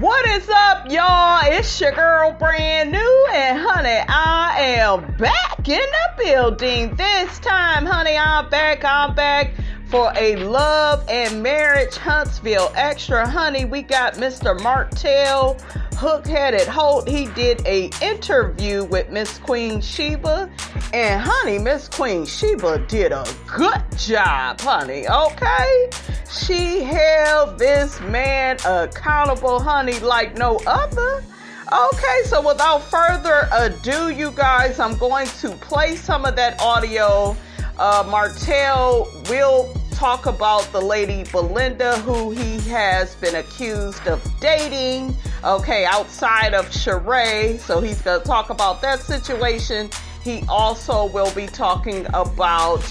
What is up, y'all? It's your girl, brand new, and honey, I am back in the building. This time, honey, I'm back for a love and marriage Huntsville extra. Honey, we got Mr. Martell, hook-headed Holt. He did a interview with Miss Queen Sheba, and honey, Miss Queen Sheba did a good job, honey, okay? She held this man accountable, honey, like no other. Okay, so without further ado, you guys, I'm going to play some of that audio. Martell will talk about the lady Belinda, who he has been accused of dating, okay, outside of Sheree. So he's going to talk about that situation. He also will be talking about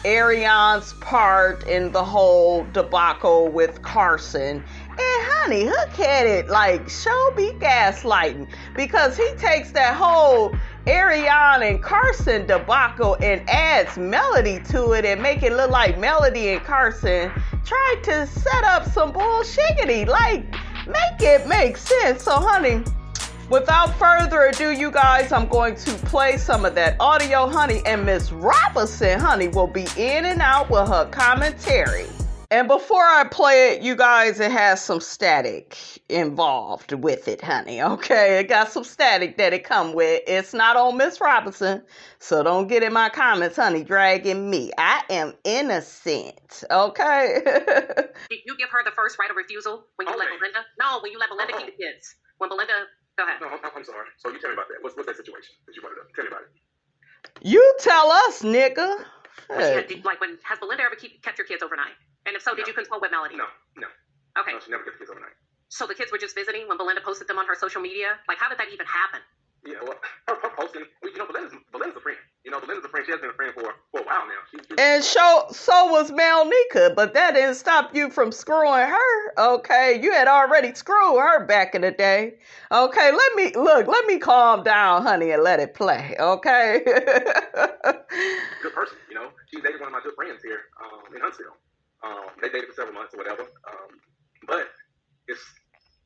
Arionne's part in the whole debacle with Carson. And honey, hook-headed, like, show be gaslighting, because he takes that whole Ariane and Carson debacle and adds Melody to it and make it look like Melody and Carson tried to set up some bullshiggity, like, make it make sense. So honey, without further ado, you guys, I'm going to play some of that audio, honey, and Miss Robinson, honey, will be in and out with her commentary. And before I play it, you guys, it has some static involved with it, honey, okay? It got some static that it come with. It's not on Miss Robinson, so don't get in my comments, honey, dragging me. I am innocent, okay? Did you give her the first right of refusal when you let Belinda? No, when you let Belinda keep the kids. When Belinda, go ahead. No, I'm sorry. So you tell me about that. What's that situation that you brought it up? Tell me about it. You tell us, nigga. Has Belinda ever kept your kids overnight? And if so, did you consult with Melody? No. Okay. No, she never kept the kids overnight. So the kids were just visiting when Belinda posted them on her social media? Like, how did that even happen? Yeah, well, her posting, Belinda's a friend. Belinda's a friend. She has been a friend for a while now. And so was Melnika, but that didn't stop you from screwing her, okay? You had already screwed her back in the day. Okay, let me calm down, honey, and let it play, okay? Good person, She's dated one of my good friends here in Huntsville. They dated for several months or whatever. But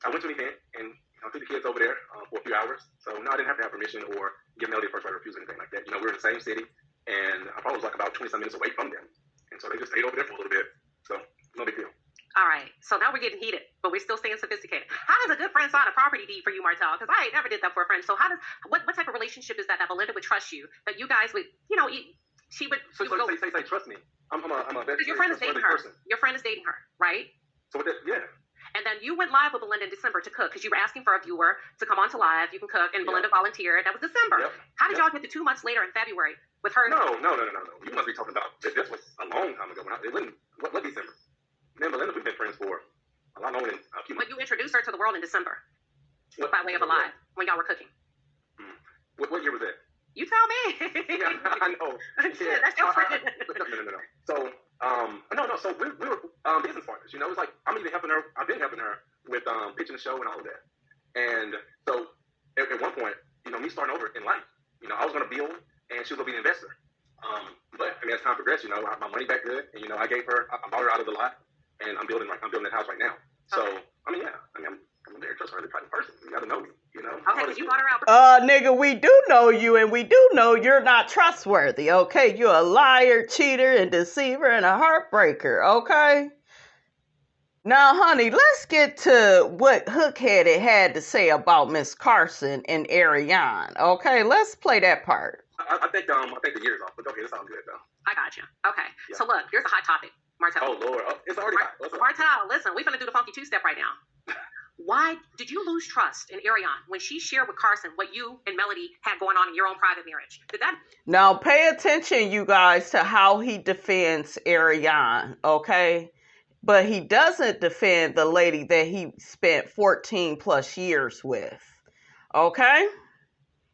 I went to an event and I took the kids over there for a few hours. So, no, I didn't have to have permission or give Melody a first right of refusal or anything like that. We're in the same city, and I probably was like about 20-some minutes away from them. And so they just stayed over there for a little bit. So, no big deal. All right. So now we're getting heated, but we're still staying sophisticated. How does a good friend sign a property deed for you, Martel? Because I never did that for a friend. So what type of relationship is that Belinda would trust you, that you guys would, she would... So say, trust me. I'm a because your friend is dating her. Person. Your friend is dating her, right? So with that, yeah. And then you went live with Belinda in December to cook because you were asking for a viewer to come on to live. You can cook, and Belinda volunteered. That was December. Yep. How did y'all get to 2 months later in February with her? No. You must be talking about this was a long time ago. What December? Me and Belinda, we've been friends for a lot longer than a few months. But you introduced her to the world in December by way of a live when y'all were cooking. What year was that? You tell me. Yeah, I know. Yeah, that's your friend. No. So, So we were business partners. It's like I'm even helping her. I've been helping her with pitching the show and all of that. And so at one point, me starting over in life, I was going to build, and she was going to be the investor. But as time progressed, my money back good, and I gave her. I bought her out of the lot, and I'm building that house right now. So okay. I'm a very trustworthy type of person. You got to know me, Okay, because you bought her out. Nigga, we do know you, and we do know you're not trustworthy, okay? You're a liar, cheater, and deceiver, and a heartbreaker, okay? Now, honey, let's get to what Hookheaded had to say about Miss Carson and Ariane, okay? Let's play that part. I think the year's off, but okay, that sounds good, though. I got you. Okay, yeah. So look, here's a hot topic, Martel. Oh, Lord. Oh, it's already hot. Martel, listen, we're going to do the funky two-step right now. Why did you lose trust in Ariane when she shared with Carson what you and Melody had going on in your own private marriage? Now, pay attention, you guys, to how he defends Ariane, okay? But he doesn't defend the lady that he spent 14 plus years with, okay?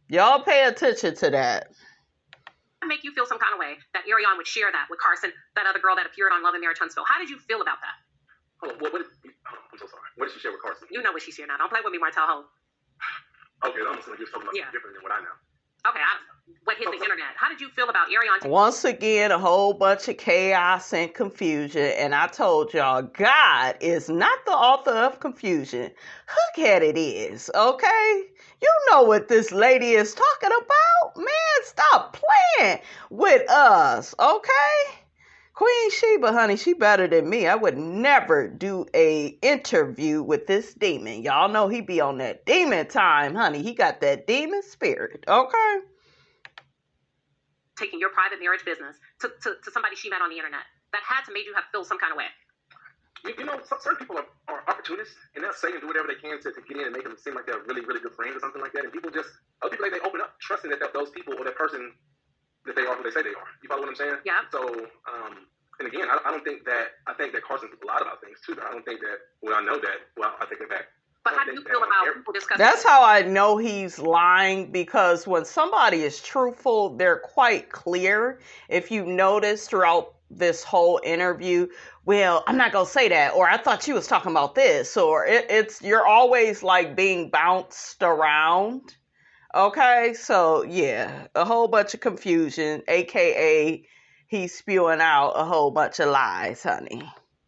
Y'all pay attention to that. Make you feel some kind of way that Ariane would share that with Carson, that other girl that appeared on Love and Marriage Huntsville. How did you feel about that? I'm so sorry. What did she share with Carson? You know what she shared now. Don't play with me, Martel Holt. Okay, I'm assuming you're talking about something different than what I know. Okay, what hit the internet. How did you feel about Ariane? Once again, a whole bunch of chaos and confusion. And I told y'all, God is not the author of confusion. Hookheaded is, okay? You know what this lady is talking about. Man, stop playing with us, okay? Queen Sheba, honey, she better than me. I would never do a interview with this demon. Y'all know he be on that demon time, honey. He got that demon spirit, okay? Taking your private marriage business to somebody she met on the internet. That had to make you have feel some kind of way. You know, certain people are opportunists, and they'll say and do whatever they can to get in and make them seem like they're really, really good friends or something like that. And people just, other people, they open up, trusting that those people or that person, that they are who they say they are. You follow what I'm saying? Yeah. So, and again, I don't think that, I think that Carson thinks a lot about things too. I don't think that, well, I know that, well, I take it back. But how do you feel about people discussing? That's how I know he's lying, because when somebody is truthful, they're quite clear. If you notice throughout this whole interview, well, I'm not going to say that, or I thought you was talking about this, or you're always like being bounced around. Okay, so yeah, a whole bunch of confusion, aka he's spewing out a whole bunch of lies, honey.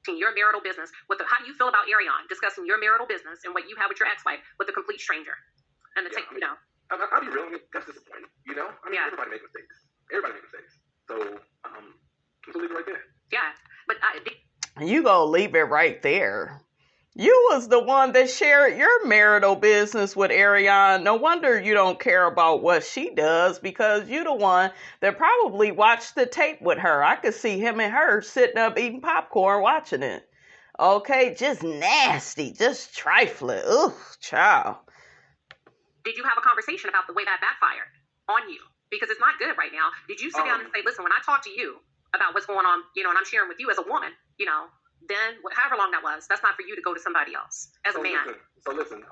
Your marital business how do you feel about Ariane discussing your marital business and what you have with your ex-wife with a complete stranger? And you know, I'll be real. I mean, that's disappointing. You know, I mean, everybody makes mistakes. Everybody makes mistakes. So, just leave it right there. Yeah, but you gonna leave it right there. You was the one that shared your marital business with Ariane. No wonder you don't care about what she does, because you the one that probably watched the tape with her. I could see him and her sitting up eating popcorn watching it. Okay, just nasty, just trifling. Ugh, child. Did you have a conversation about the way that backfired on you? Because it's not good right now. Did you sit down and say, listen, when I talk to you about what's going on, you know, and I'm sharing with you as a woman, you know, then however long that was, that's not for you to go to somebody else as a man. Listen,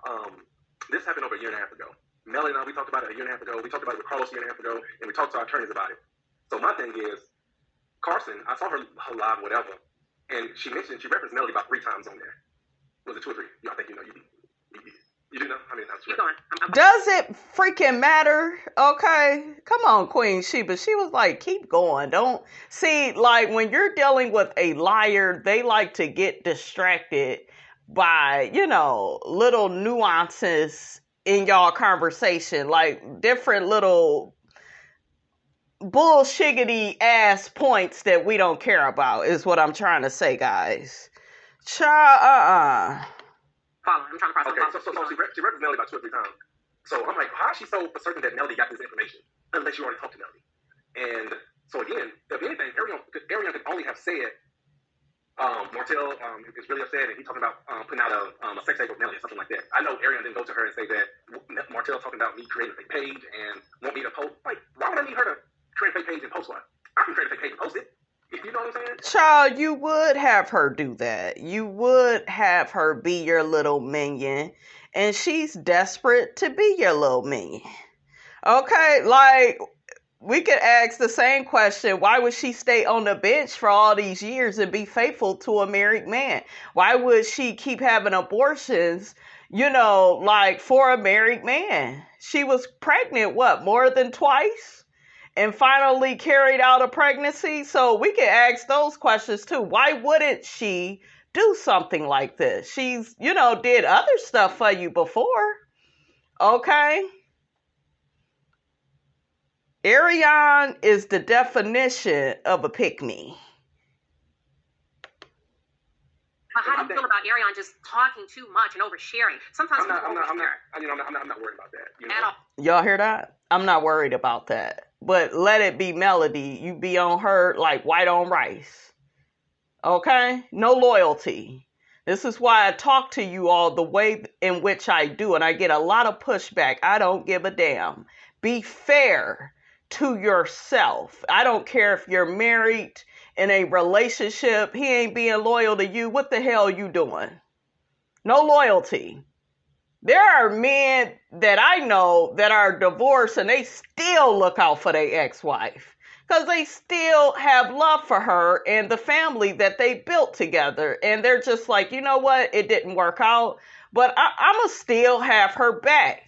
this happened over a year and a half ago. Melanie and I, we talked about it a year and a half ago. We talked about it with Carlos a year and a half ago, and we talked to our attorneys about it. So my thing is, Carson, I saw her live, whatever, and she referenced Melody about 3 times on there. Was it 2 or 3? I think you know. You do know? I mean, that's keep going. Does it freaking matter? Okay. Come on, Queen Sheba. She was like, keep going. Don't see, like, when you're dealing with a liar, they like to get distracted by, you know, little nuances in y'all conversation, like different little bullshiggity ass points that we don't care about, is what I'm trying to say, guys. Follow. I'm trying to process. Okay, so she referenced Melody about 2 or 3 times. So I'm like, how is she so certain that Melody got this information? Unless you already talked to Melody. And so again, if anything, Ariane could only have said, Martel is really upset, and he's talking about putting out a sex tape with Melody or something like that. I know Ariane didn't go to her and say that Martel talking about me creating a fake page and want me to post. Like, why would I need her to create a fake page and post one? I can create a fake page and post it. You know what I'm saying? Child, you would have her do that. You would have her be your little minion. And she's desperate to be your little minion. Okay, like, we could ask the same question. Why would she stay on the bench for all these years and be faithful to a married man? Why would she keep having abortions, you know, like, for a married man? She was pregnant, more than twice? And finally carried out a pregnancy. So we can ask those questions too. Why wouldn't she do something like this? She's, you know, did other stuff for you before. Okay. Ariane is the definition of a pick-me. How do you feel about Ariane just talking too much and oversharing? Sometimes I'm not worried about that. You know? At all. Y'all hear that? I'm not worried about that. But let it be Melody. You be on her like white on rice. Okay? No loyalty. This is why I talk to you all the way in which I do. And I get a lot of pushback. I don't give a damn. Be fair to yourself. I don't care if you're married, in a relationship, he ain't being loyal to you. What the hell you doing? No loyalty. There are men that I know that are divorced and they still look out for their ex-wife because they still have love for her and the family that they built together. And they're just like, you know what? It didn't work out, but I'ma still have her back.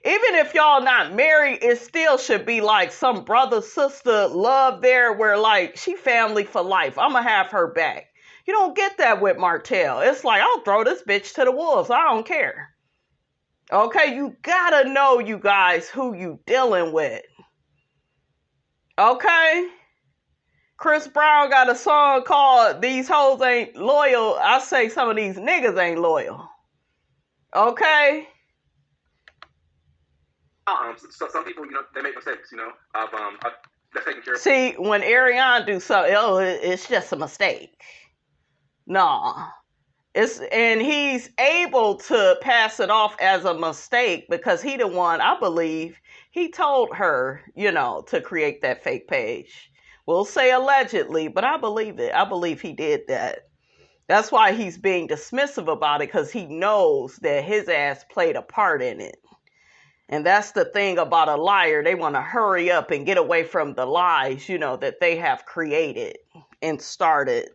Even if y'all not married, it still should be like some brother-sister love there where like she family for life. I'm going to have her back. You don't get that with Martell. It's like, I'll throw this bitch to the wolves. I don't care. Okay, you gotta know, you guys, who you dealing with. Okay? Chris Brown got a song called These Hoes Ain't Loyal. I say some of these niggas ain't loyal. Okay? So some people, they make mistakes, of that's taking care of. See, when Ariane do something, it's just a mistake. Nah. And he's able to pass it off as a mistake because he the one, I believe, he told her, to create that fake page. We'll say allegedly, but I believe it. I believe he did that. That's why he's being dismissive about it, because he knows that his ass played a part in it. And that's the thing about a liar. They want to hurry up and get away from the lies, that they have created and started.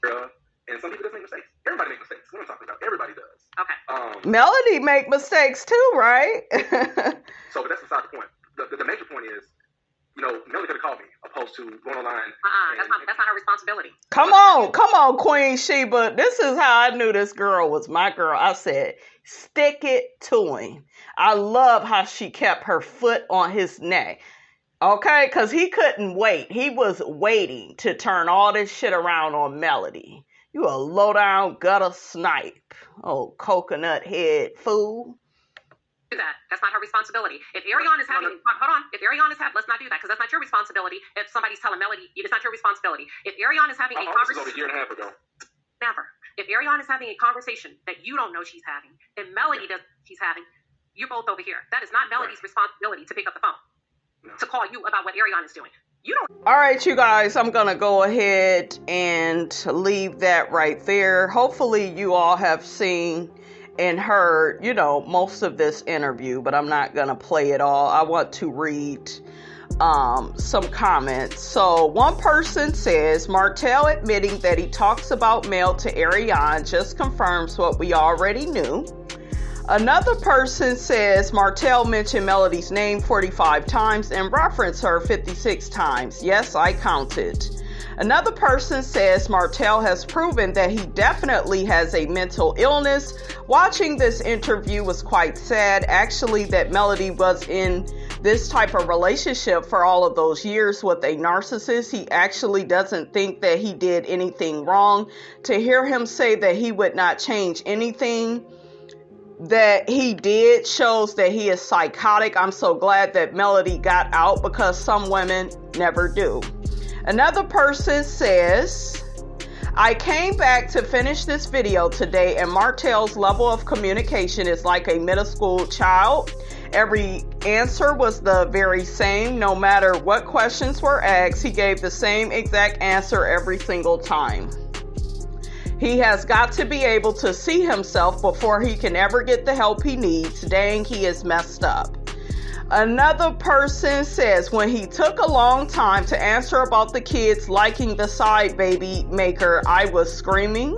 And some people just make mistakes. Everybody makes mistakes. What I'm talking about. Everybody does. Okay. Melody make mistakes too, right? So, but that's beside the point. The major point is, Melody could have called me, opposed to going online. That's not her responsibility. Come on, Queen Sheba. This is how I knew this girl was my girl. I said, stick it to him. I love how she kept her foot on his neck. Okay, because he couldn't wait. He was waiting to turn all this shit around on Melody. You a low-down gutter snipe. Oh, coconut head fool. Do that. That's not her responsibility. If Ariane is having, hold on. If Ariane is having, let's not do that because that's not your responsibility. If somebody's telling Melody, it's not your responsibility. If Ariane is having a conversation, this was over a year and a half ago. Never. If Ariane is having a conversation that you don't know she's having, and Melody does she's having, you're both over here. That is not Melody's responsibility to pick up the phone to call you about what Ariane is doing. You don't. All right, you guys, I'm going to go ahead and leave that right there. Hopefully you all have seen and heard, most of this interview, but I'm not going to play it all. I want to read some comments. So one person says, Martel admitting that he talks about mail to Ariane just confirms what we already knew. Another person says Martel mentioned Melody's name 45 times and referenced her 56 times. Yes, I counted. Another person says Martel has proven that he definitely has a mental illness. Watching this interview was quite sad, actually, that Melody was in this type of relationship for all of those years with a narcissist. He actually doesn't think that he did anything wrong. To hear him say that he would not change anything that he did shows that he is psychotic. I'm so glad that Melody got out because some women never do. Another person says, I came back to finish this video today and Martel's level of communication is like a middle school child. Every answer was the very same. No matter what questions were asked, he gave the same exact answer every single time. He has got to be able to see himself before he can ever get the help he needs. Dang, he is messed up. Another person says when he took a long time to answer about the kids liking the side baby maker, I was screaming.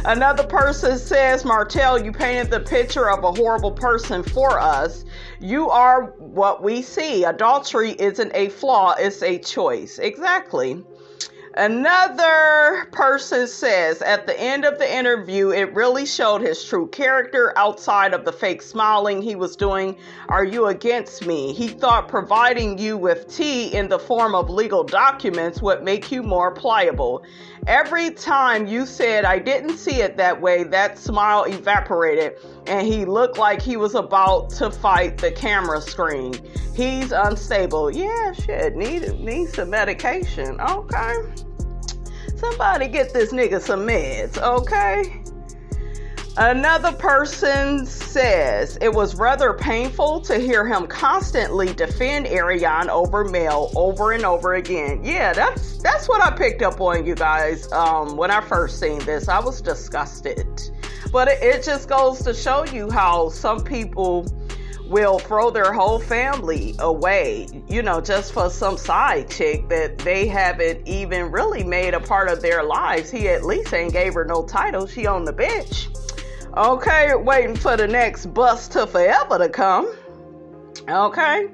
Another person says, Martel, you painted the picture of a horrible person for us. You are what we see. Adultery isn't a flaw, it's a choice. Exactly. Another person says, at the end of the interview, it really showed his true character outside of the fake smiling he was doing. Are you against me? He thought providing you with tea in the form of legal documents would make you more pliable. Every time you said, I didn't see it that way, that smile evaporated and he looked like he was about to fight the camera screen. He's unstable. Yeah, shit, need some medication. Okay. Somebody get this nigga some meds, okay? Another person says it was rather painful to hear him constantly defend Ariane over mail over and over again. Yeah, that's what I picked up on, you guys. When I first seen this, I was disgusted. But it just goes to show you how some people will throw their whole family away, just for some side chick that they haven't even really made a part of their lives. He at least ain't gave her no title. She on the bench. Okay, waiting for the next bus to forever to come. Okay.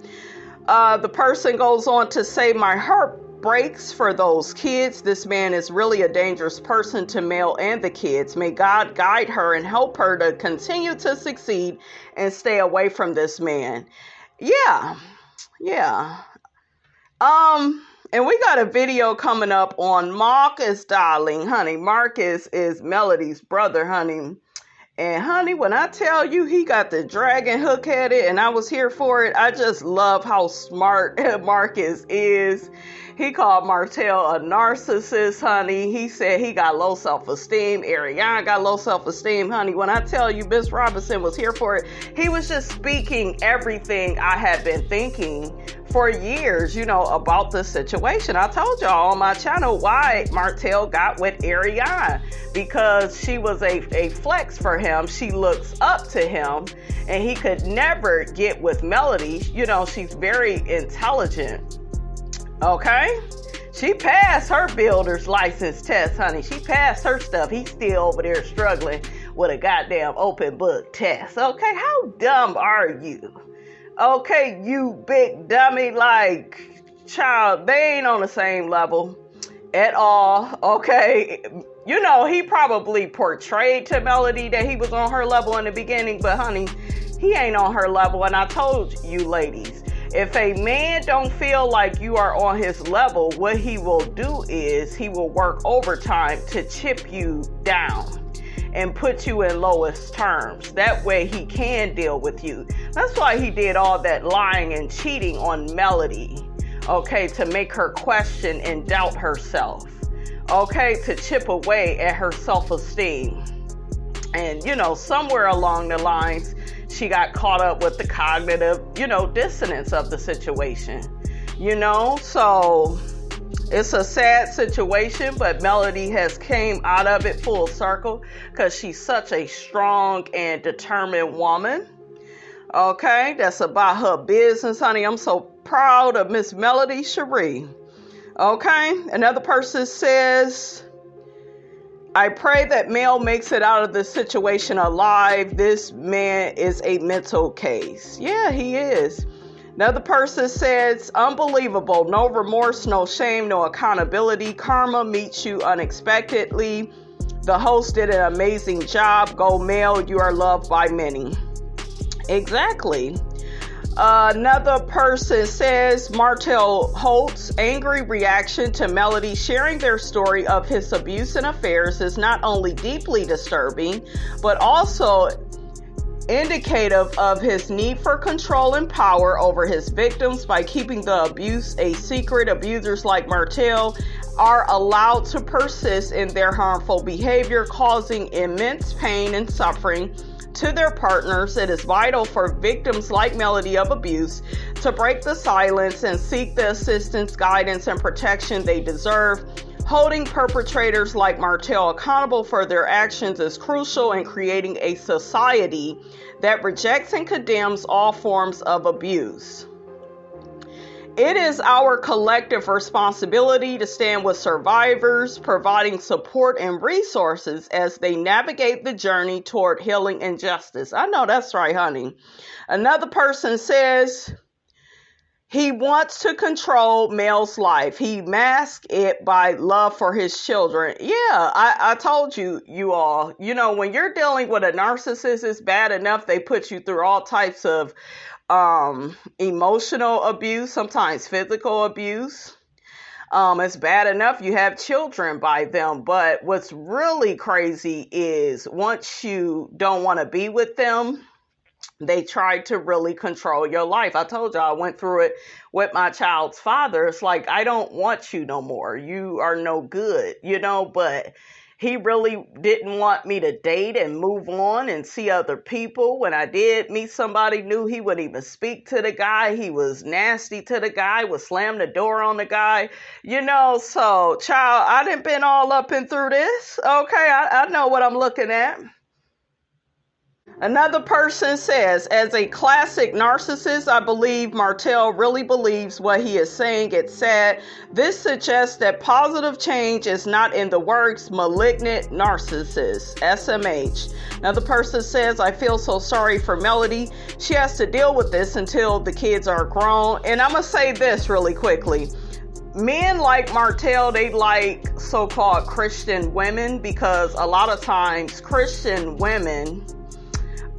The person goes on to say, my heart breaks for those kids. This man is really a dangerous person to Mel and the kids. May God guide her and help her to continue to succeed and stay away from this man. Yeah. And we got a video coming up on Marcus, darling, honey. Marcus is Melody's brother, honey. And honey, when I tell you he got the dragon hook at it and I was here for it, I just love how smart Marcus is. He called Martel a narcissist, honey. He said he got low self-esteem. Ariane got low self-esteem, honey. When I tell you Miss Robinson was here for it, he was just speaking everything I had been thinking for years, about the situation. I told y'all on my channel why Martel got with Ariane, because she was a flex for him. She looks up to him, and he could never get with Melody. She's very intelligent. Okay? She passed her builder's license test, honey. She passed her stuff. He's still over there struggling with a goddamn open book test. Okay? How dumb are you? Okay, you big dummy, child, they ain't on the same level at all. Okay? He probably portrayed to Melody that he was on her level in the beginning, but honey, he ain't on her level. And I told you ladies, if a man don't feel like you are on his level, what he will do is he will work overtime to chip you down and put you in lowest terms. That way he can deal with you. That's why he did all that lying and cheating on Melody, okay, to make her question and doubt herself, okay, to chip away at her self-esteem. And, somewhere along the lines, she got caught up with the cognitive, dissonance of the situation, so it's a sad situation, but Melody has came out of it full circle because she's such a strong and determined woman. Okay, that's about her business, honey. I'm so proud of Miss Melody Cherie. Okay, another person says, I pray that Mel makes it out of this situation alive. This man is a mental case. Yeah, he is. Another person says, unbelievable. No remorse, no shame, no accountability. Karma meets you unexpectedly. The host did an amazing job. Go Mel, you are loved by many. Exactly. Another person says, Martel Holt's angry reaction to Melody sharing their story of his abuse and affairs is not only deeply disturbing, but also indicative of his need for control and power over his victims. By keeping the abuse a secret, abusers like Martel are allowed to persist in their harmful behavior, causing immense pain and suffering to their partners. It is vital for victims like Melody of abuse to break the silence and seek the assistance, guidance, and protection they deserve. Holding perpetrators like Martel accountable for their actions is crucial in creating a society that rejects and condemns all forms of abuse. It is our collective responsibility to stand with survivors, providing support and resources as they navigate the journey toward healing and justice. I know that's right, honey. Another person says he wants to control Mel's life. He masks it by love for his children. Yeah, I told you all, when you're dealing with a narcissist, it's bad enough they put you through all types of emotional abuse, sometimes physical abuse. It's bad enough you have children by them, but what's really crazy is once you don't want to be with them, they try to really control your life. I told you I went through it with my child's father. It's like, I don't want you no more. You are no good, but he really didn't want me to date and move on and see other people. When I did meet somebody new, he wouldn't even speak to the guy. He was nasty to the guy, would slam the door on the guy, so child, I done been all up and through this. Okay, I know what I'm looking at. Another person says, as a classic narcissist, I believe Martel really believes what he is saying. It's sad. This suggests that positive change is not in the works. Malignant narcissist, SMH. Another person says, I feel so sorry for Melody. She has to deal with this until the kids are grown. And I'm going to say this really quickly. Men like Martel, they like so-called Christian women because a lot of times Christian women,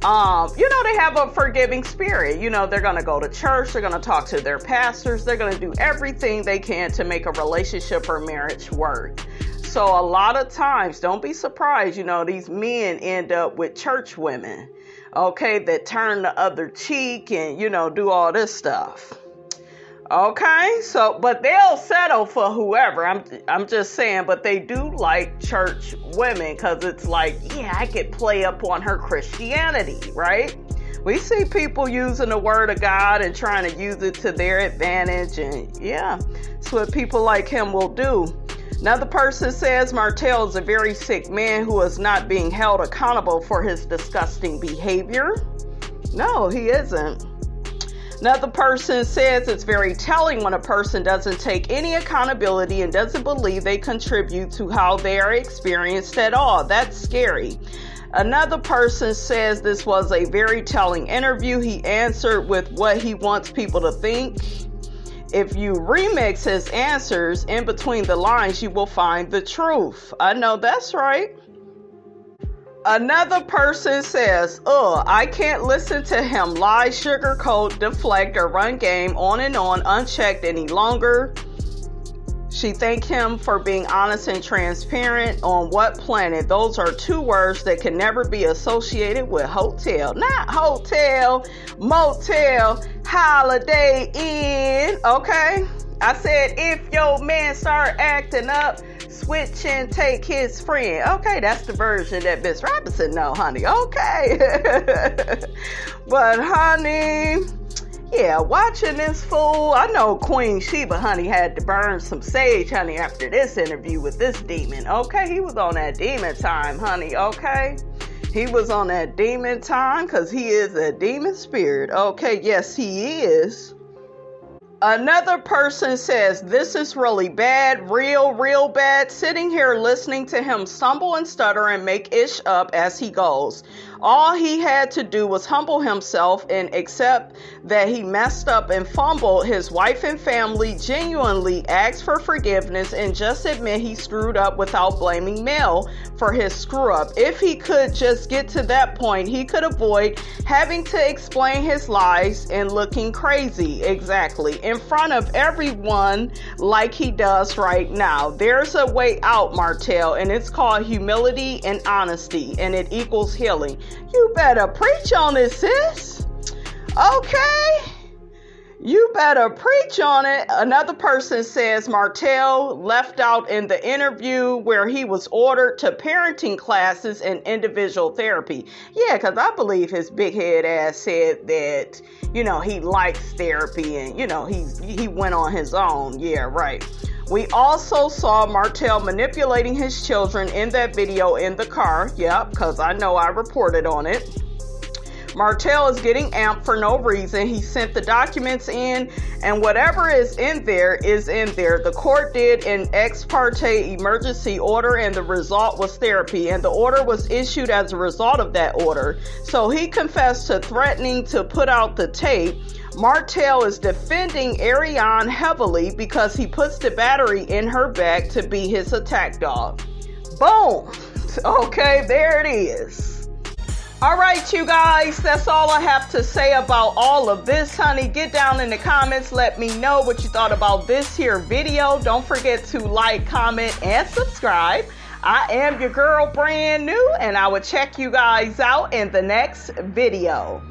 they have a forgiving spirit. They're going to go to church. They're going to talk to their pastors. They're going to do everything they can to make a relationship or marriage work. So a lot of times, don't be surprised, these men end up with church women, okay, that turn the other cheek and, do all this stuff. Okay, but they'll settle for whoever. I'm just saying, but they do like church women because it's like, yeah, I could play up on her Christianity, right? We see people using the word of God and trying to use it to their advantage, and yeah, it's what people like him will do. Another person says Martel is a very sick man who is not being held accountable for his disgusting behavior. No, he isn't. Another person says it's very telling when a person doesn't take any accountability and doesn't believe they contribute to how they are experienced at all. That's scary. Another person says this was a very telling interview. He answered with what he wants people to think. If you remix his answers in between the lines, you will find the truth. I know that's right. Another person says, I can't listen to him lie, sugarcoat, deflect, or run game on and on unchecked any longer. She thanked him for being honest and transparent. On what planet? Those are two words that can never be associated with hotel. Not hotel, motel, Holiday Inn, okay? I said, if your man start acting up, switch and take his friend. Okay, that's the version that Miss Robinson know, honey. Okay. But, honey, yeah, watching this fool, I know Queen Sheba, honey, had to burn some sage, honey, after this interview with this demon. Okay, he was on that demon time, honey, okay? He was on that demon time because he is a demon spirit. Okay, yes, he is. Another person says, this is really bad, real bad. Sitting here listening to him stumble and stutter and make ish up as he goes. All he had to do was humble himself and accept that he messed up and fumbled. His wife and family genuinely asked for forgiveness and just admit he screwed up without blaming Mel for his screw up. If he could just get to that point, he could avoid having to explain his lies and looking crazy, exactly, in front of everyone like he does right now. There's a way out, Martel, and it's called humility and honesty, and it equals healing. You better preach on it, sis. Okay? You better preach on it. Another person says Martel left out in the interview where he was ordered to parenting classes and individual therapy. Yeah, because I believe his big head ass said that, he likes therapy and, he went on his own. Yeah, right. We also saw Martel manipulating his children in that video in the car. Yep, because I know I reported on it. Martel is getting amped for no reason. He sent the documents in, and whatever is in there is in there. The court did an ex parte emergency order, and the result was therapy, and the order was issued as a result of that order. So he confessed to threatening to put out the tape. Martel is defending Ariane heavily because he puts the battery in her back to be his attack dog. Boom. Okay, there it is. All right, you guys, that's all I have to say about all of this, honey. Get down in the comments. Let me know what you thought about this here video. Don't forget to like, comment, and subscribe. I am your girl, brand new, and I will check you guys out in the next video.